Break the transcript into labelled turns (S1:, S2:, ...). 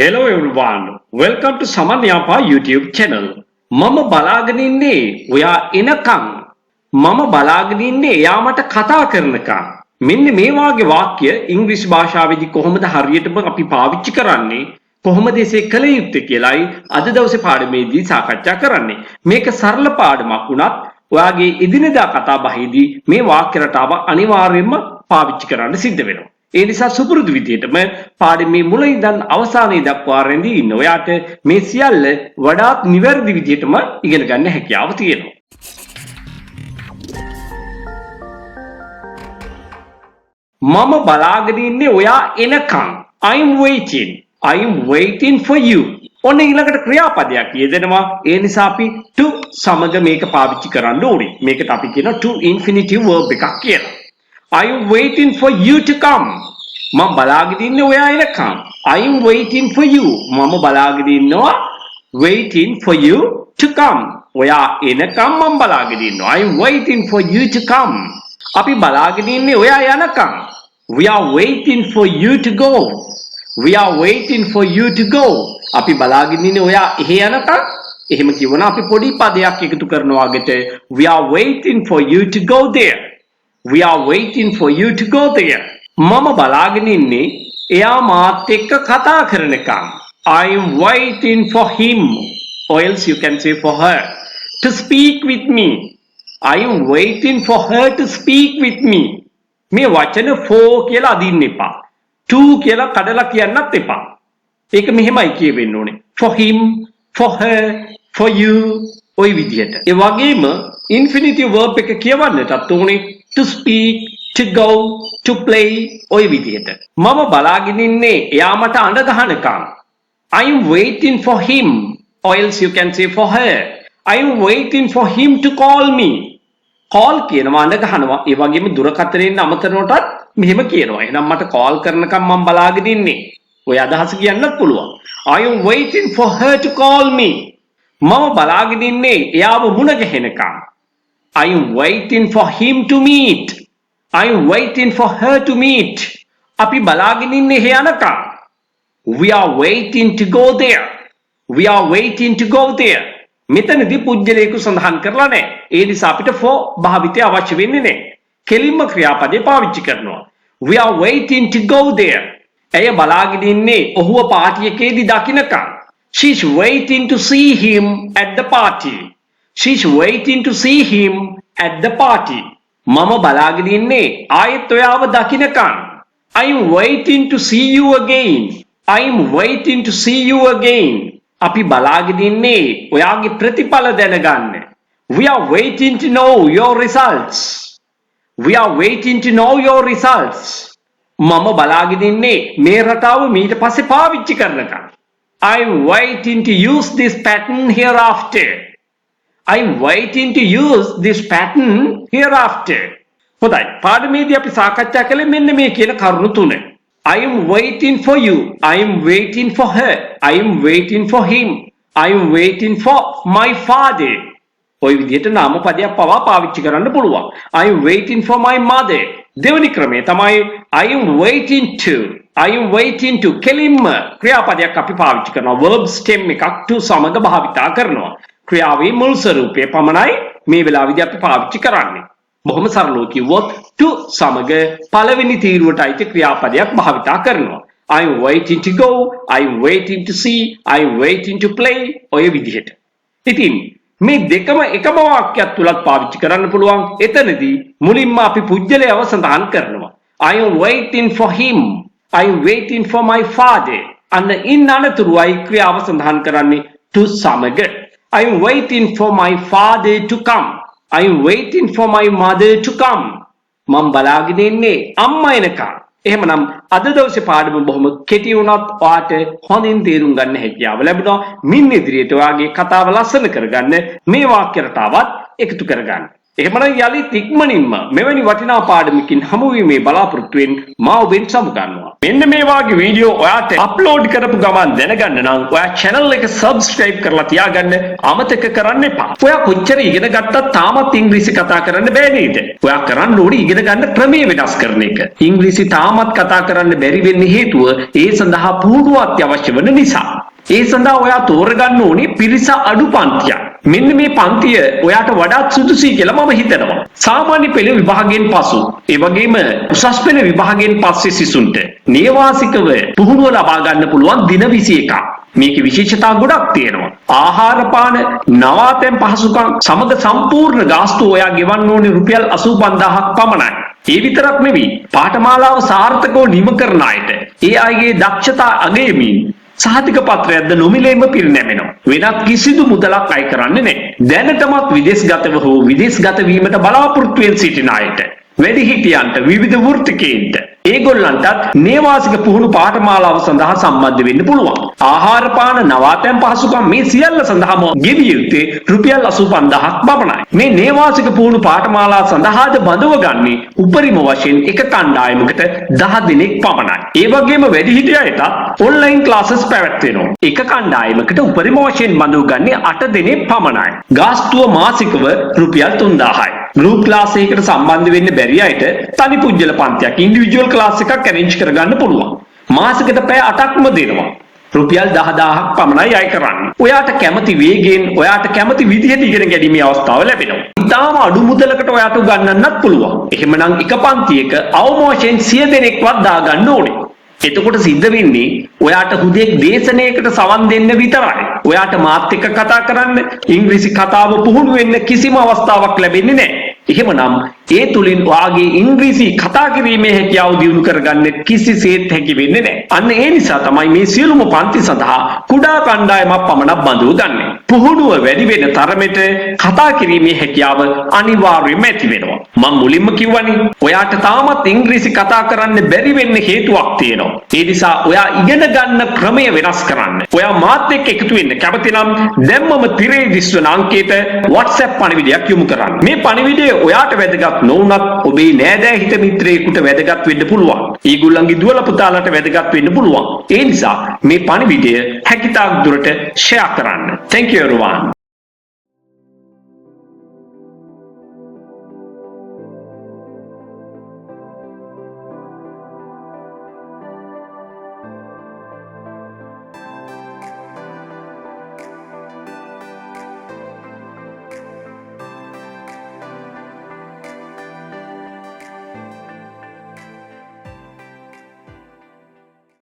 S1: Hello everyone, welcome to Saman Yapa YouTube channel. මම බලාගෙන ඉන්නේ ඔයා එනකන්. මම බලාගෙන ඉන්නේ එයා මට කතා කරනකන්. මෙන්න මේ වාගේ වාක්‍ය ඉංග්‍රීසි භාෂාවේදී කොහොමද හරියටම අපි පාවිච්චි කරන්නේ? කොහොමද එසේ කළ යුත්තේ කියලායි අද දවසේ පාඩමේදී සාකච්ඡා කරන්නේ. මේක සරල පාඩමක් වුණත් ඔයාගේ එදිනෙදා කතා බහේදී මේ වාක්‍ය රටාව අනිවාර්යයෙන්ම පාවිච්චි කරන්න සිද්ධ වෙනවා. ඒ නිසා සුපුරුදු විදිහටම පාඩමේ මුල ඉඳන් අවසානයේ දක්වා රැඳී ඉන්න ඔයාට මේ සියල්ල වඩාත් නිවැරදි විදිහටම ඉගෙන ගන්න හැකියාව තියෙනවා. මම බලාගෙන ඉන්නේ ඔයා එනකන්. I'm waiting for you. ඔන්න ඊළඟට ක්‍රියාපදයක් යෙදෙනවා. ඒ නිසා අපි to සමග මේක පාවිච්චි කරන්න ඕනේ. මේකට අපි කියනවා to infinitive verb එකක් කියලා. I'm waiting for you to come. මම බලාගෙන ඉන්නේ ඔයා එනකම්. I'm waiting for you. මම බලාගෙන ඉන්නවා waiting for you to come. ඔයා එනකම් මම බලාගෙන ඉන්නවා. I'm waiting for you to come. අපි බලාගෙන ඉන්නේ ඔයා යනකම්. We are waiting for you to go. We are waiting for you to go. අපි බලාගෙන ඉන්නේ ඔයා එහෙ යනකම්. එහෙම කියවන අපි පොඩි පදයක් එකතු කරනවා වගේට we are waiting for you to go there. We are waiting for you to go there. මම බලාගෙන ඉන්නේ එයා මාත් එක්ක කතා කරනකම්. I'm waiting for him, or else you can say for her, to speak with me. I'm waiting for her to speak with me. මේ වචන for කියලා අදින්න එපා. to කියලා කඩලා කියන්නත් එපා. ඒක මෙහෙමයි කියවෙන්න ඕනේ. For him, for her, for you ඔය විදිහට. ඒ වගේම infinitive verb එක කියවන්නටත් ඕනේ to speak, to go, to play ඔය විදිහට. මම බලාගෙන ඉන්නේ එයා මට අඬ ගහනකම්. I'm waiting for him, or else you can say for her. I'm waiting for him to call me. call කියනවා අඬ ගහනවා. ඒ වගේම දුරකථනයෙන් අමතරනටත් මෙහෙම කියනවා. එහෙනම් මට call කරනකම් මම බලාගෙන ඉන්නේ. ඔය අදහස කියන්නත් පුළුවන්. I'm waiting for her to call me. මම බලාගෙන ඉන්නේ එයාව මුණ ගැහෙනකම්. I'm waiting for him to meet. I'm waiting for her to meet. අපි බලාගෙන ඉන්නේ එහෙ යනකම්. We are waiting to go there. We are waiting to go there. මෙතනදී පුජ්‍යලේඛ සඳහන් කරලා නැහැ. ඒ නිසා අපිට for භාවිතය අවශ්‍ය වෙන්නේ නැහැ. කෙලින්ම ක්‍රියාපදේ පාවිච්චි කරනවා. We are waiting to go there. ඇය බලාගෙන ඉන්නේ ඔහුව පාටි එකේදී දකින්නකම්. She's waiting to see him at the party. She's waiting to see him at the party. මම බලාගෙන ඉන්නේ ආයෙත් ඔයාව දකින්නකම්. I'm waiting to see you again. I'm waiting to see you again. අපි බලාගෙන ඉන්නේ ඔයාගේ ප්‍රතිඵල දැනගන්න. We are waiting to know your results. We are waiting to know your results. මම බලාගෙන ඉන්නේ මේ රටාව ඊට පස්සේ පාවිච්චි කරනකම්. I'm waiting to use this pattern hereafter. I'm waiting to use this pattern hereafter. හොඳයි. පාඩමේදී අපි සාකච්ඡා කළේ මෙන්න මේ කියන කරුණු තුන. I am waiting for you. I am waiting for her. I am waiting for him. I am waiting for my father. ඔය විදිහට නාම පදයක් පවා පාවිච්චි කරන්න පුළුවන්. I am waiting for my mother. දෙවෙනි ක්‍රමය තමයි I am waiting to. I am waiting to කෙලින්ම ක්‍රියාපදයක් අපි පාවිච්චි කරනවා. verb stem එකක් to සමග භාවිතා කරනවා. ක්‍රියාවේ මුල් ස්වරූපය පමණයි මේ වෙලාවේදී අපි පාවිච්චි කරන්නේ. බොහොම සරලව කිව්වොත් to සමග පළවෙනි තීරුවට අයිති ක්‍රියාපදයක් භාවිතා කරනවා. I am waiting to go, I am waiting to see, I am waiting to play ඔය විදිහට. ඉතින් මේ දෙකම එකම වාක්‍යයක් තුලත් පාවිච්චි කරන්න පුළුවන්. එතනදී මුලින්ම අපි පුජ්‍යලයව සඳහන් කරනවා. I am waiting for him. I am waiting for my father. අන්න ඉන් අනතුරුයි ක්‍රියාව සඳහන් කරන්නේ to සමග. I am waiting for my father to come. I am waiting for my mother to come. මම බලාගෙන ඉන්නේ අම්මා එනකම්. එහෙමනම් අද දවසේ පාඩම බොහොම කෙටි වුණත් ඔයාට හොඳින් තේරුම් ගන්න හැකියාව ලැබුණා. මින් ඉදිරියට ඔයාගේ කතාව ලස්සන කරගන්න මේ වාක්‍ය රටාවත් එකතු කරගන්න. එහෙමනම් යලිත් ඉක්මනින්ම මෙවැනි වටිනා පාඩමකින් හමුවීමේ බලාපොරොත්තුවෙන් මා ඔබෙන් සමුගන්නවා. මෙන්න මේ වාගේ වීඩියෝ ඔයාට අප්ලෝඩ් කරපු ගමන් දැනගන්න නම් ඔයා channel එක subscribe කරලා තියාගන්න අමතක කරන්න එපා. ඔයා කොච්චර ඉගෙන ගත්තත් තාමත් ඉංග්‍රීසි කතා කරන්න බෑ නේද? ඔයා කරන්න ඕනේ ඉගෙන ගන්න ක්‍රමයේ වෙනස් කරන එක. ඉංග්‍රීසි තාමත් කතා කරන්න බැරි වෙන්නේ හේතුව ඒ සඳහා පුහුණුව අත්‍යවශ්‍ය වන නිසා. ඒ සඳහා ඔයා තෝරගන්න ඕනේ පිරිස අඩු පන්තියක්. මෙන්න මේ පන්තිය ඔයාට වඩාත් සුදුසුයි කියලා මම හිතනවා. සාමාන්‍ය පෙළ විභාගයෙන් පසු ඒ වගේම උසස් පෙළ විභාගයෙන් පස්සේ සිසුන්ට නේවාසිකව පුහුණුව ලබා ගන්න පුළුවන් දින 21ක්. මේකේ විශේෂතා ගොඩක් තියෙනවා. ආහාර පාන, නවාතැන් පහසුකම් සමග සම්පූර්ණ ගාස්තු ඔයා ගෙවන්න ඕනේ රුපියල් 85000ක් පමණයි. ඒ විතරක් නෙවෙයි පාඨමාලාව සාර්ථකව නිම කරන අයට ඒ අයගේ දක්ෂතා අගයමින් සහතික පත්‍රයක්ද නොමිලේම පිරිනැමෙනවා. වෙනත් කිසිදු මුදලක් අය කරන්නේ නැහැ. දැනටමත් විදේශගතව හෝ විදේශගත වීමට බලාපොරොත්තු වෙන සිටින අයට, වැඩිහිටියන්ට, විවිධ වෘත්තිකයන්ට ඒගොල්ලන්ටත් නේවාසික පුහුණු පාඨමාලාව සඳහා සම්බන්ධ වෙන්න පුළුවන්. ආහාර පාන, නවාතැන් පහසුකම් මේ සියල්ල සඳහාම ගෙවිය යුත්තේ රුපියල් 85000ක් පමණයි. මේ නේවාසික පුහුණු පාඨමාලාව සඳහාද බඳව ගන්නේ උපරිම වශයෙන් එක කණ්ඩායමකට 10 දිනක් පමණයි. ඒ වගේම වැඩිහිටියන්ට ඔන්ලයින් ක්ලාසස් පැවැත්වෙනවා. එක කණ්ඩායමකට උපරිම වශයෙන් බඳව ගන්නේ 8 දිනක් පමණයි. ගාස්තුව මාසිකව රුපියල් 3000යි. ගෲප් ක්ලාස් එකකට සම්බන්ධ වෙන්න බැරි අයට තනි පුජ්‍යල පන්තියක් ඉන්ඩිවිජුවල් ක්ලාස් එකක් arrange කරගන්න පුළුවන්. මාසෙකට පැය 8ක්ම දෙනවා. රුපියල් 10000ක් පමණයි අය කරන්නේ. ඔයාට කැමති වේගයෙන්, ඔයාට කැමති විදිහට ඉගෙන ගැනීමේ අවස්ථාව ලැබෙනවා. ඉතාලම අඩු මුදලකට ඔයාට උගන්වන්නත් පුළුවන්. එහෙමනම් එක පන්තියක අවම වශයෙන් 100 දෙනෙක්වත් දාගන්න ඕනේ. එතකොට සිද්ධ වෙන්නේ ඔයාට හුදෙක් දේශනයකට සවන් දෙන්න විතරයි. ඔයාට මාත් එක්ක කතා කරන්න, ඉංග්‍රීසි කතාව පුහුණු වෙන්න කිසිම අවස්ථාවක් ලැබෙන්නේ නැහැ. එහෙමනම් ඒ තුලින් ඔයාගේ ඉංග්‍රීසි කතා කිරීමේ හැකියාව දියුණු කරගන්න කිසිසේත් හැකි වෙන්නේ නැහැ. අන්න ඒ නිසා තමයි මේ සියලුම පන්ති සඳහා කුඩා කණ්ඩායමක් පමණක් බඳව ගන්නෙ. පුහුණුව වැඩි වෙන තරමට කතා කිරීමේ හැකියාව අනිවාර්යයෙන්ම ඇති වෙනවා. මම මුලින්ම කිව්වනේ ඔයාට තාමත් ඉංග්‍රීසි කතා කරන්න බැරි වෙන්න හේතුවක් තියෙනවා. ඒ නිසා ඔයා ඉගෙන ගන්න ක්‍රමය වෙනස් කරන්න. ඔයා මාත් එක්ක එකතු වෙන්න කැමති නම් දැම්මම තිරේ දිස්වන අංකයට WhatsApp පණිවිඩයක් යොමු කරන්න. මේ පණිවිඩය ඔයාට වැදගත් නොවුනත් ඔබේ නෑදෑ හිත මිත්‍රයෙකුට වැදගත් වෙන්න පුළුවන්. ඊගොල්ලන්ගේ දුවලා පුතාලට වැදගත් වෙන්න පුළුවන්. ඒ නිසා මේ පණිවිඩය හැකිතාක් දුරට share කරන්න. Thank you everyone.